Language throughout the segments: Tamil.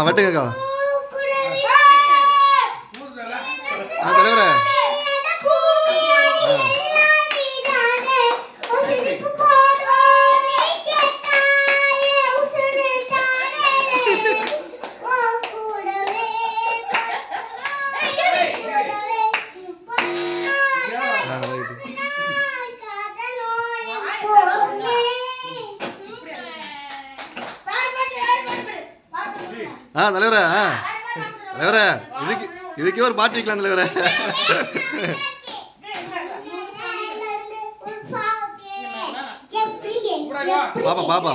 வட்டுக்கா தலைவரே தலைவரே தலைவரே இதுக்கே ஒரு பாட்டு வைக்கலாம் தலைவரே பாப்பா பாப்பா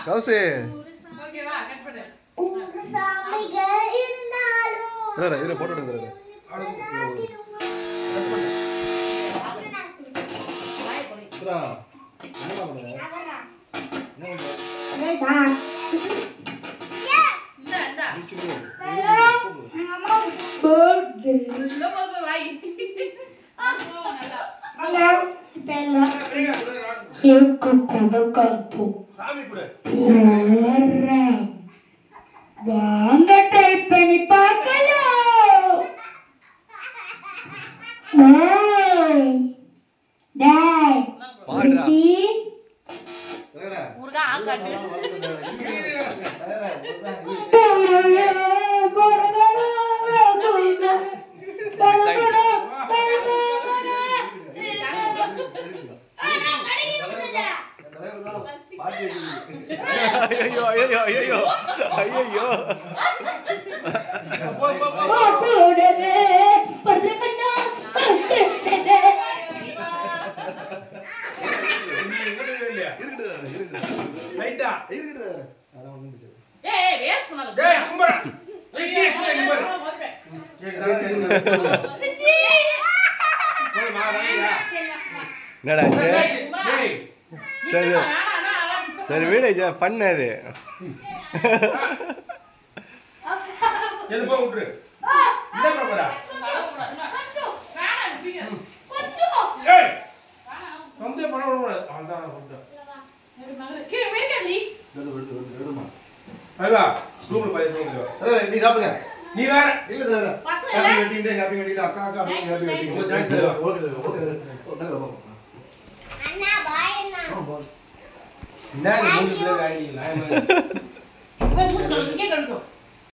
கௌசி இதுல போட்டோ எடுங்க வாங்க டைப் பண்ணி பார்க்கலாம். டேய் பாடுடா முருகா ஆகாட்டு ஐயோ ஐயோ ஐயோ ஐயோ சரி சரி வீடு பண்ணாது நீ சாப்பிடுங்க நீ வேற இல்ல sir happy wedding day happy wedding அக்கா அக்கா ஹாப்பி வெட்டிங் ஓகே ஓகே அண்ணா பாய் அண்ணா என்ன மூணு பேர் ஆயிடீங்க நான்